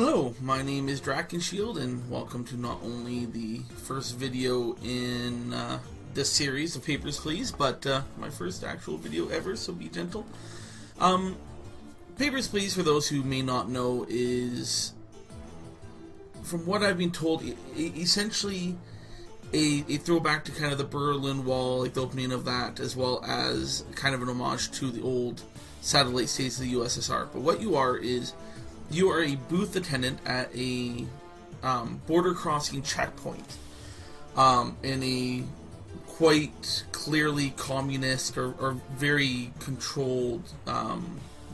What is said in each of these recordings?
Hello, my name is Drakenshield, and welcome to not only the first video in this series of Papers, Please, but my first actual video ever, so be gentle. Papers, Please, for those who may not know, is, from what I've been told, essentially a throwback to kind of the Berlin Wall, like the opening of that, as well as kind of an homage to the old satellite states of the USSR. But what you are is, you are a booth attendant at a border crossing checkpoint in a quite clearly communist or very controlled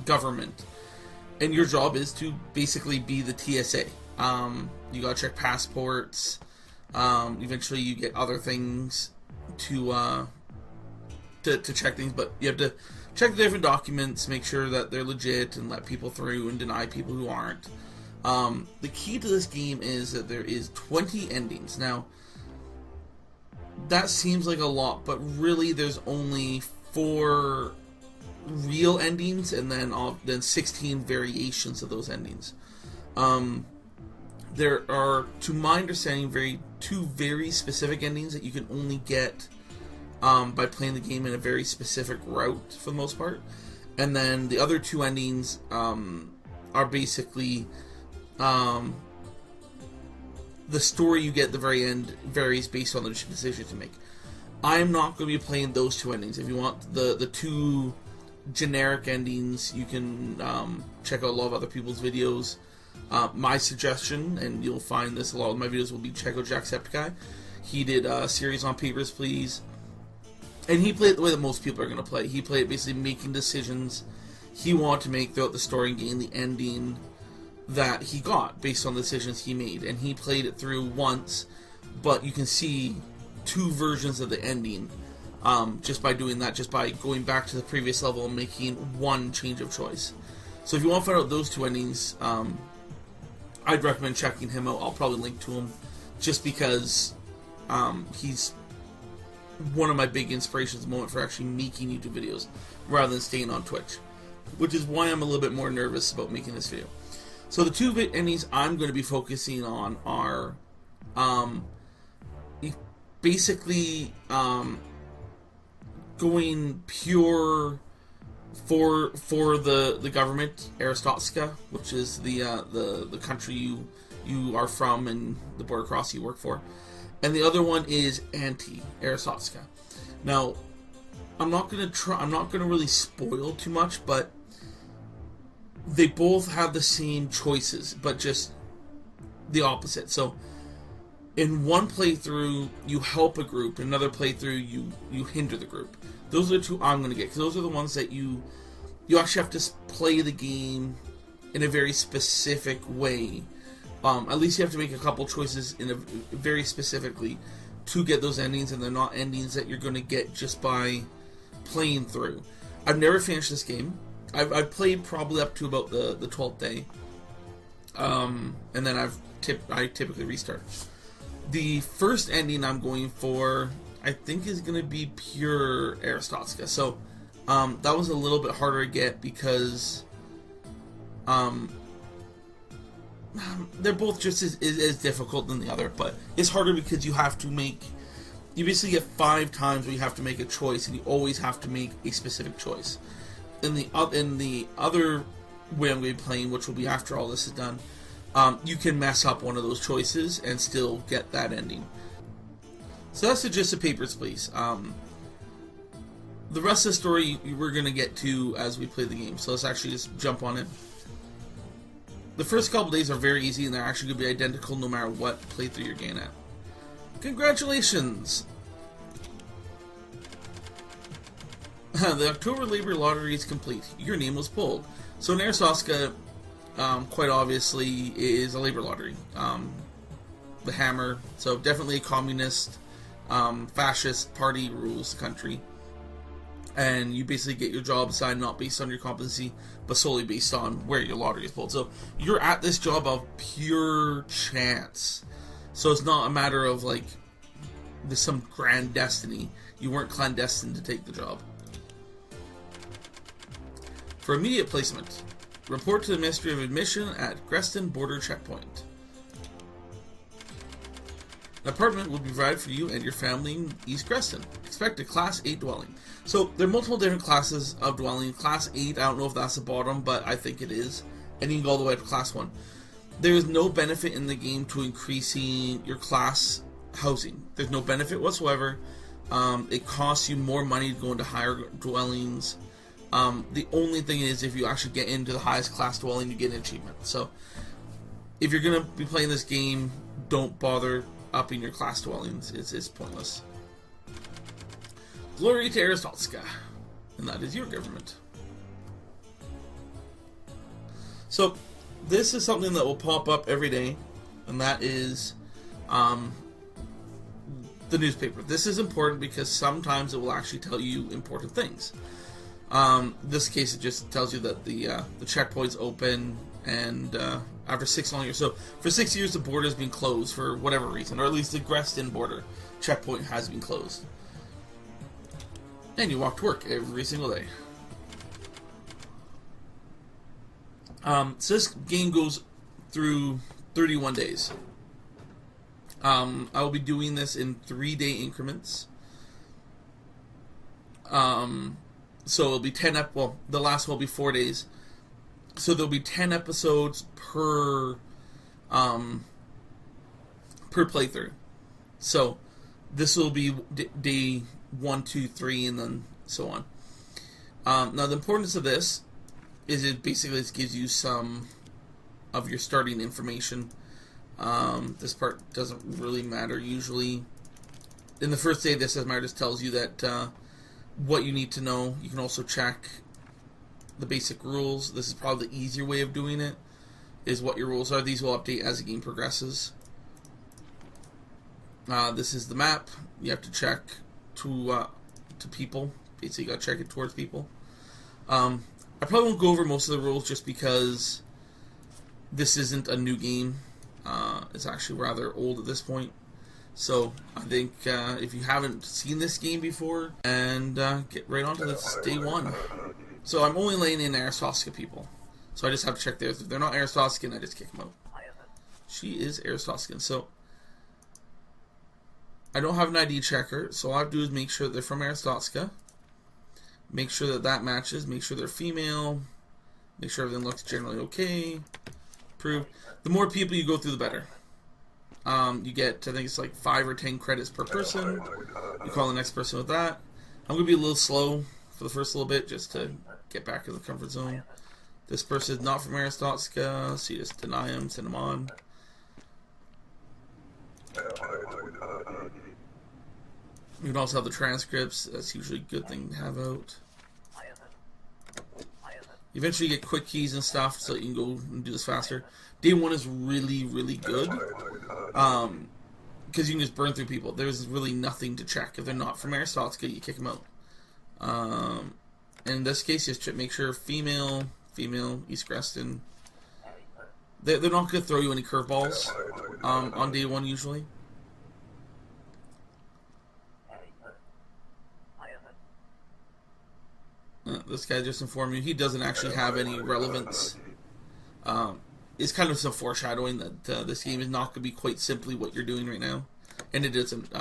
government. And your job is to basically be the TSA. You gotta check passports. Eventually you get other things to check things, but you have to check the different documents, make sure that they're legit, and let people through and deny people who aren't. The key to this game is that there is 20 endings. Now, that seems like a lot, but really there's only 4 real endings, and then 16 variations of those endings. There are, to my understanding, 2 very specific endings that you can only get by playing the game in a very specific route for the most part. And then the other 2 endings are basically the story you get at the very end varies based on the decisions you make. I'm not going to be playing those 2 endings. If you want the 2 generic endings, you can check out a lot of other people's videos. My suggestion, and you'll find this a lot of my videos, will be check out Jacksepticeye. He did a series on Papers, Please. And he played it the way that most people are going to play. He played it basically making decisions he wanted to make throughout the story and getting the ending that he got based on the decisions he made. And he played it through once, but you can see 2 versions of the ending just by doing that, just by going back to the previous level and making 1 change of choice. So if you want to find out those 2 endings, I'd recommend checking him out. I'll probably link to him just because he's one of my big inspirations at the moment for actually making YouTube videos rather than staying on Twitch, which is why I'm a little bit more nervous about making this video. So the 2 endings I'm going to be focusing on are basically going pure for the government, Aristotska, which is the country you are from and the border cross you work for. And the other one is anti-Aristotska. Now, I'm not gonna really spoil too much, but they both have the same choices, but just the opposite. So, in one playthrough, you help a group. In another playthrough, you hinder the group. Those are the 2 I'm gonna get, because those are the ones that you actually have to play the game in a very specific way. At least you have to make a couple choices in a very specifically to get those endings, and they're not endings that you're going to get just by playing through. I've never finished this game. I've played probably up to about the 12th day, and then I typically restart. The first ending I'm going for, I think, is going to be pure Aristotska. So that was a little bit harder to get because they're both just as difficult than the other, but it's harder because you basically get 5 times where you have to make a choice, and you always have to make a specific choice. In the other way I'm going to be playing, which will be after all this is done, you can mess up one of those choices and still get that ending. So that's the gist of Papers, Please. The rest of the story we're going to get to as we play the game, so let's actually just jump on it. The first couple days are very easy, and they're actually going to be identical no matter what playthrough you're getting at. Congratulations! The October Labor Lottery is complete. Your name was pulled. So in Aristotska, quite obviously, is a labor lottery. The Hammer, so definitely a communist, fascist party rules the country. And you basically get your job assigned not based on your competency, but solely based on where your lottery is pulled. So you're at this job of pure chance. So it's not a matter of like there's some grand destiny. You weren't clandestine to take the job. For immediate placement, Report to the Ministry of Admission at Grestin Border Checkpoint. An apartment will be provided for you and your family in East Grestin. Expect a Class 8 dwelling. So, there are multiple different classes of dwelling. Class 8, I don't know if that's the bottom, but I think it is. And you can go all the way up to Class 1. There is no benefit in the game to increasing your class housing. There's no benefit whatsoever. It costs you more money to go into higher dwellings. The only thing is, if you actually get into the highest class dwelling, you get an achievement. So, if you're going to be playing this game, don't bother upping your class dwellings. It's pointless. Glory to Arstotzka. And that is your government. So, this is something that will pop up every day, and that is the newspaper. This is important because sometimes it will actually tell you important things. This case, it just tells you that the checkpoint's open, and after 6 long years. So, for 6 years, the border has been closed for whatever reason, or at least the Grestin border checkpoint has been closed. And you walk to work every single day. So this game goes through 31 days. I will be doing this in 3-day increments. So it'll be 10 well, the last one will be 4 days. So there'll be 10 episodes per playthrough. So this will be day 1, 2, 3, and then so on. Now the importance of this is it basically gives you some of your starting information. This part doesn't really matter usually. In the first day, this doesn't matter. Just tells you that what you need to know. You can also check the basic rules. This is probably the easier way of doing it, is what your rules are. These will update as the game progresses. This is the map. You have to check to people. Basically, you got to check it towards people. I probably won't go over most of the rules just because this isn't a new game. It's actually rather old at this point. So I think if you haven't seen this game before, and get right on to this, day 1. So I'm only laying in Arstotzka people. So I just have to check theirs. If they're not Arstotzkan, I just kick them out. She is Arstotzkan. So I don't have an ID checker, so all I have to do is make sure that they're from Arstotzka. Make sure that that matches. Make sure they're female. Make sure everything looks generally okay. Approved. The more people you go through, the better. You get, I think it's like 5 or 10 credits per person. You call the next person with that. I'm going to be a little slow for the first little bit just to get back in the comfort zone. This person is not from Arstotzka, so you just deny him, send him on. You can also have the transcripts. That's usually a good thing to have out. Eventually you get quick keys and stuff so you can go and do this faster. Day 1 is really, really good. Because you can just burn through people. There's really nothing to check. If they're not from Arstotzka, you kick them out. In this case, just make sure female, East Grestin. They're not going to throw you any curveballs on day 1 usually. This guy just informed you he doesn't actually have any relevance. It's kind of some foreshadowing that this game is not going to be quite simply what you're doing right now. And it isn't.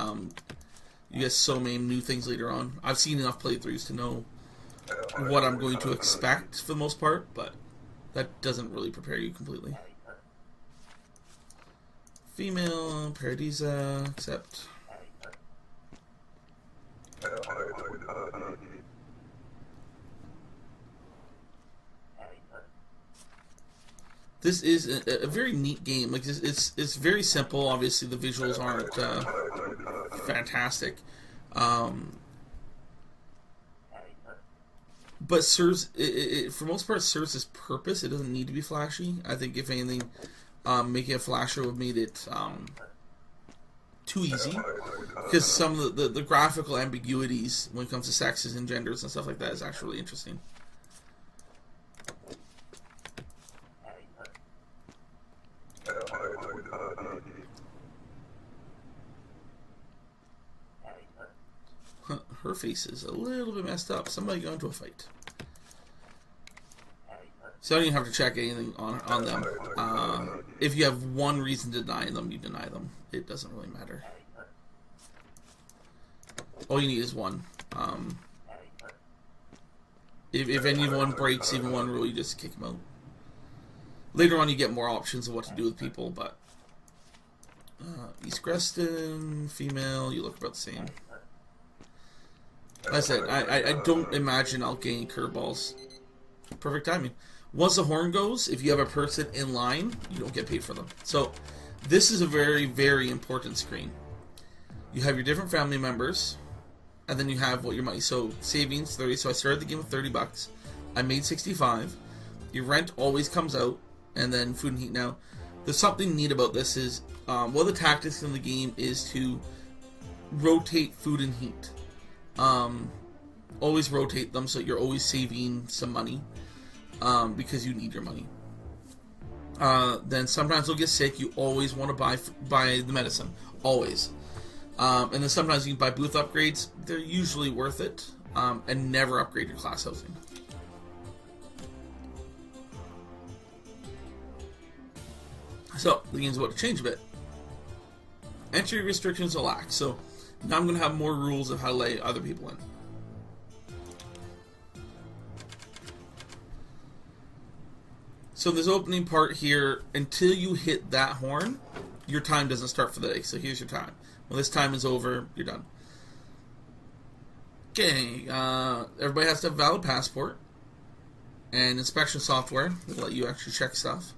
You get so many new things later on. I've seen enough playthroughs to know what I'm going to expect for the most part, but that doesn't really prepare you completely. Female, Paradisa, accept. This is a very neat game. Like it's very simple. Obviously, the visuals aren't fantastic, but serves for most part serves its purpose. It doesn't need to be flashy. I think if anything, making a flasher would have made it too easy, because some of the graphical ambiguities when it comes to sexes and genders and stuff like that is actually really interesting. Her face is a little bit messed up. Somebody got into a fight. So I don't even have to check anything on them. If you have one reason to deny them, you deny them. It doesn't really matter. All you need is one. If anyone breaks even one rule, you just kick them out. Later on, you get more options of what to do with people, but East Greston, female, you look about the same. Like I said, I don't imagine I'll get any curveballs. Perfect timing. Once the horn goes, if you have a person in line, you don't get paid for them. So this is a very, very important screen. You have your different family members, and then you have what your money. So savings 30. So I started the game with $30. I made 65. Your rent always comes out, and then food and heat. Now, there's something neat about this is one of the tactics in the game is to rotate food and heat. Always rotate them so you're always saving some money. Because you need your money. Then sometimes you'll get sick. You always want to buy the medicine. Always. And then sometimes you can buy booth upgrades. They're usually worth it. And never upgrade your class housing. So, the game's about to change a bit. Entry restrictions are lax. So, now I'm going to have more rules of how to let other people in. So this opening part here, until you hit that horn, your time doesn't start for the day. So here's your time. When this time is over, you're done. Okay, everybody has to have a valid passport. And inspection software will let you actually check stuff.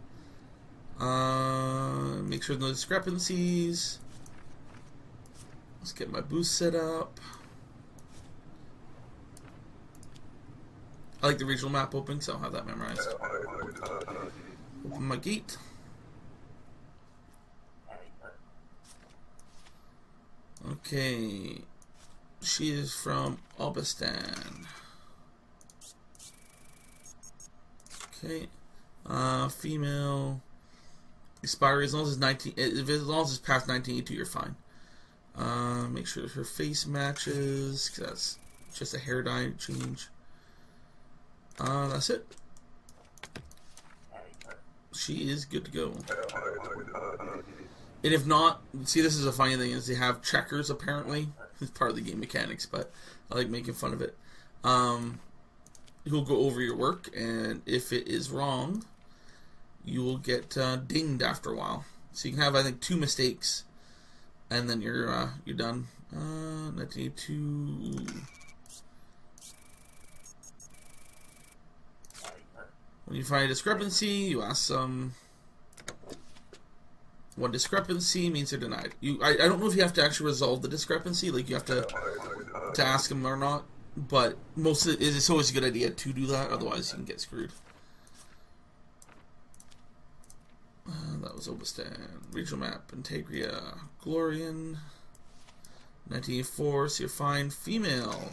Make sure no discrepancies. Let's get my booth set up. I like the regional map opening, so I'll have that memorized. Open my gate. Okay. She is from Albistan. Okay. Female. Expiry, as long as it's 19, as long as it's past 1982, you're fine. Make sure her face matches, because that's just a hair dye change. That's it. She is good to go. And if not, see, this is a funny thing, is they have checkers, apparently. It's part of the game mechanics, but I like making fun of it. He'll go over your work, and if it is wrong, you will get dinged after a while. So you can have, I think, 2 mistakes, and then you're done. 1982... When you find a discrepancy, you ask them. One discrepancy means they're denied. I don't know if you have to actually resolve the discrepancy, like you have to ask them or not. But most of it's always a good idea to do that, otherwise you can get screwed. That was Obistan. Regional map, Integria, Glorian, 1984. So you're fine. Female.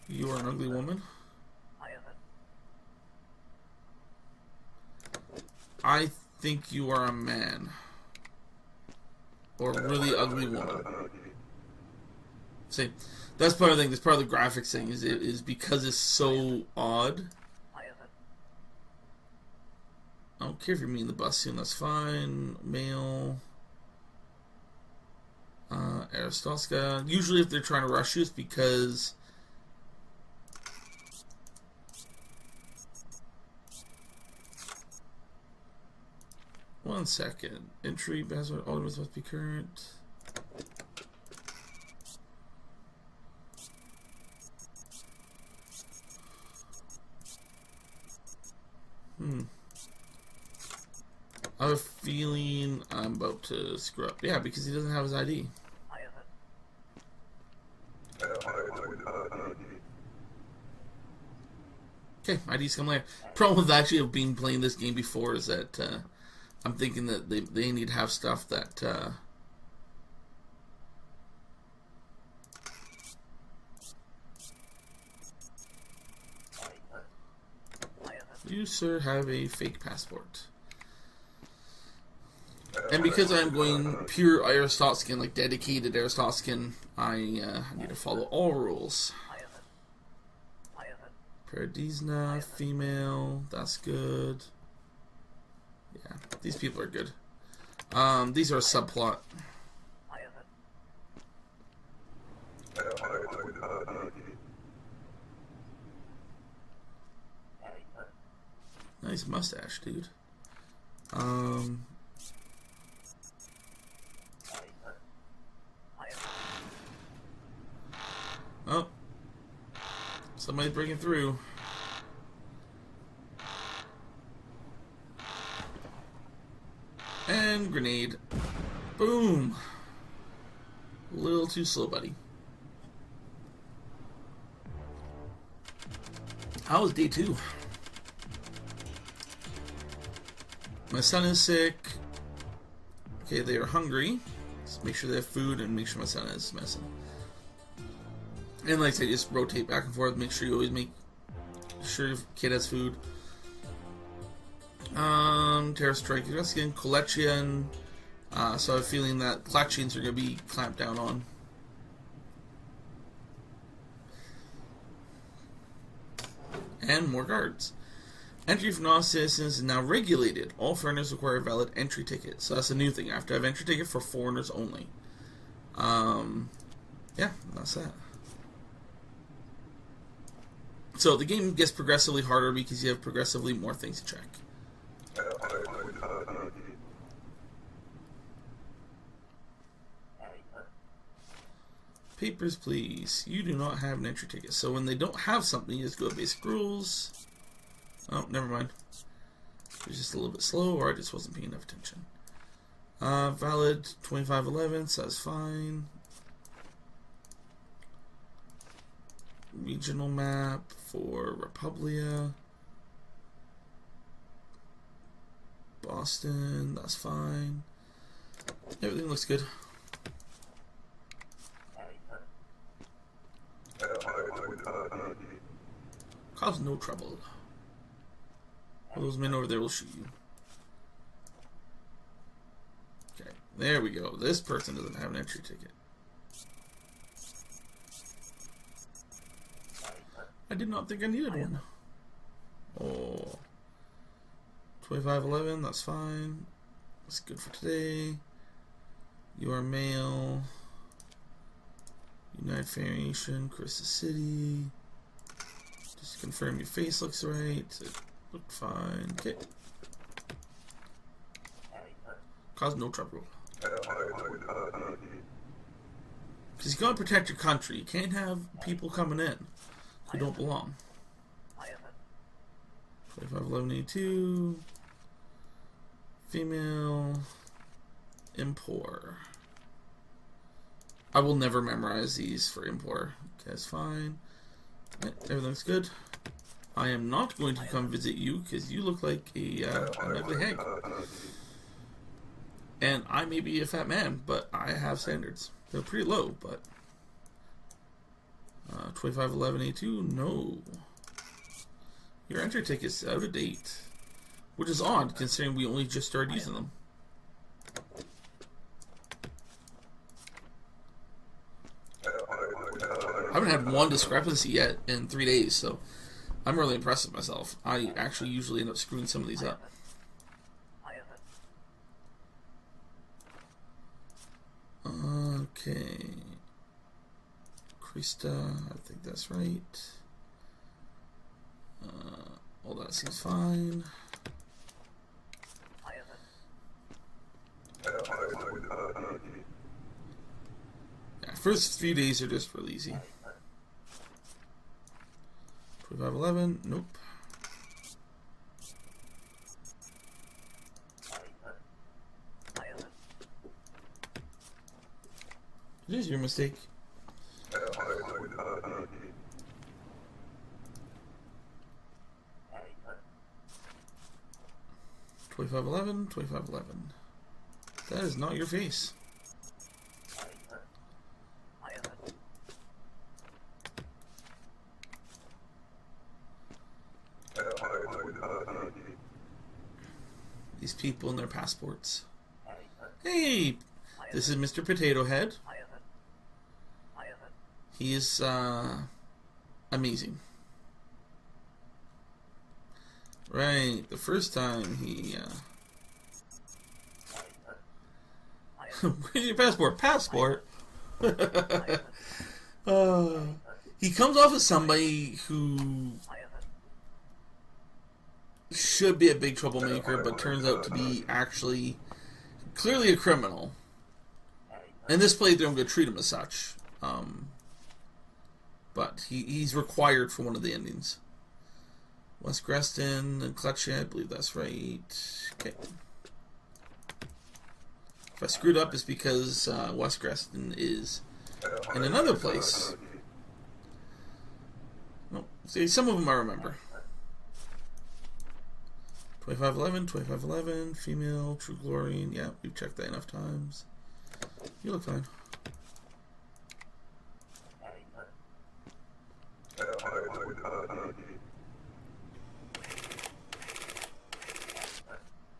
You are an ugly woman. I think you are a man. Or a really ugly woman. See, that's part of the thing, that's part of the graphics thing, is because it's so odd. I don't care if you're meeting the bus soon, that's fine. Male. Aristotska. Usually if they're trying to rush you, it's because... One second. Entry, password, all of us must be current. I have a feeling I'm about to screw up. Yeah, because he doesn't have his ID. Okay, IDs come later. Problem with actually of being playing this game before is that I'm thinking that they need to have stuff that you, sir, have a fake passport. And because I'm going pure Aristotskin, like dedicated Aristotskin, I need to follow all rules. Paradisna, female. That's good. Yeah, these people are good. These are a subplot. Nice mustache, dude. Oh. Somebody's breaking through. And grenade. Boom. A little too slow, buddy. How was day 2? My son is sick. Okay, they are hungry. Just make sure they have food and make sure my son has medicine. And like I said, just rotate back and forth. Make sure you always make sure your kid has food. Terror Strike, Reskin, Kolechian. So I have a feeling that Kolechians are going to be clamped down on. And more guards. Entry for non-citizens is now regulated. All foreigners require a valid entry ticket. So that's a new thing. I have to have entry ticket for foreigners only. Yeah, that's that. So the game gets progressively harder because you have progressively more things to check. Papers, please. You do not have an entry ticket. So when they don't have something, you just go to basic rules. Oh, never mind. It was just a little bit slow, or I just wasn't paying enough attention. Valid 2511, so that's fine. Regional map for Republia. Boston, that's fine. Everything looks good. Cause no trouble. Those men over there will shoot you. Okay, there we go. This person doesn't have an entry ticket. I did not think I needed one. Oh. 2511, that's fine. That's good for today. You are male. United Federation, Crystal City. Just confirm your face looks right. It looked fine. Okay. Cause no trouble. Because you gotta protect your country. You can't have people coming in who don't belong. 251182. Female. Impor. I will never memorize these for Impor. Okay, that's fine. Right, everything's good. I am not going to come visit you because you look like an ugly hag. And I may be a fat man, but I have standards. They're pretty low, but 251182, no. Your entry ticket's out of date, which is odd considering we only just started using them. I haven't had one discrepancy yet in 3 days, so I'm really impressed with myself. I actually usually end up screwing some of these up. Okay. Krista, I think that's right. All that seems fine. Yeah, first few days are just real easy. 2511, nope. It is your mistake. 2511, 2511. That is not your face. These people and their passports. Hey, this is Mr. Potato Head. He is amazing. Right, the first time he, where's your passport? Passport? He comes off as somebody who should be a big troublemaker, but turns out to be actually clearly a criminal. And this playthrough, I'm going to treat him as such. But he's required for one of the endings. West Greston and Clutchhead, I believe that's right. Okay. If I screwed up, it's because West Greston is in another place. No, see, some of them I remember. 2511, 2511, female, True Glory. Yeah, we've checked that enough times. You look fine.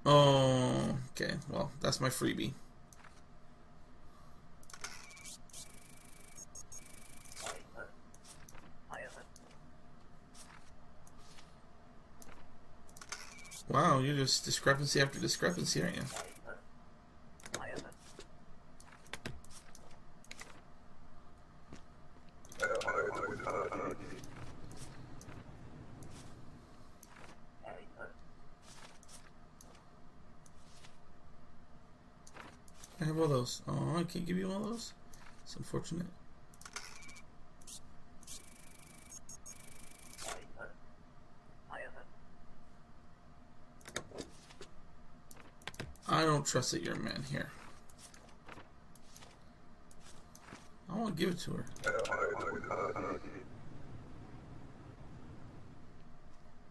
Oh, okay. Well, that's my freebie. Wow, you're just discrepancy after discrepancy, aren't you? I have all those. Oh, I can't give you all those. It's unfortunate. I don't trust that you're a man here. I want to give it to her.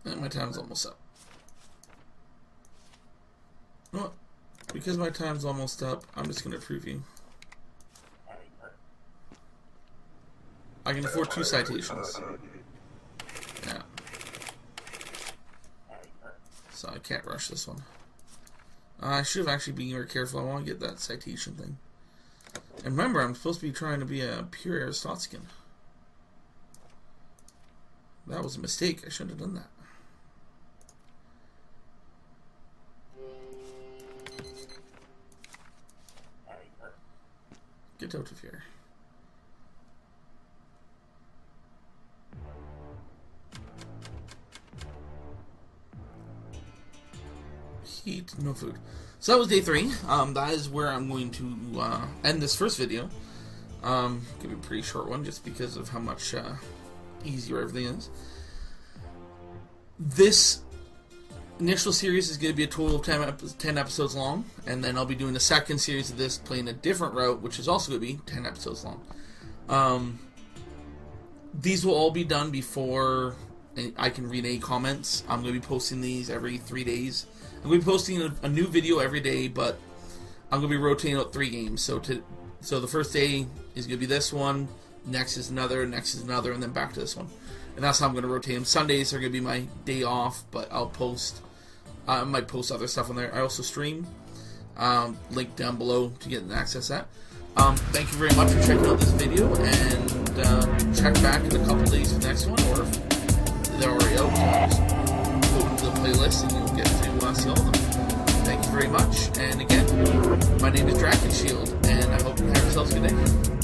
And my time's almost up. You know what? Because my time's almost up, I'm just going to approve you. I can afford 2 citations. Yeah. So I can't rush this one. I should have actually been more careful. I want to get that citation thing. And remember, I'm supposed to be trying to be a pure Aristotelian. That was a mistake. I shouldn't have done that. Get out of here. Heat, no food. So that was day 3. That is where I'm going to end this first video. Gonna be a pretty short one just because of how much easier everything is. This initial series is going to be a total of 10 episodes long, and then I'll be doing the second series of this playing a different route, which is also going to be 10 episodes long. These will all be done before I can read any comments. I'm going to be posting these every 3 days. I'm going to be posting a new video every day, but I'm going to be rotating out 3 games. So the first day is going to be this one, next is another, and then back to this one. And that's how I'm going to rotate them. Sundays are going to be my day off, but I'll post. I might post other stuff on there. I also stream. Link down below to get access that. Thank you very much for checking out this video, and check back in a couple days for the next one, or if they're already out, just go into the playlist and you'll get to see all of them. Thank you very much, and again, my name is Drakenshield, and I hope you have yourselves a good day.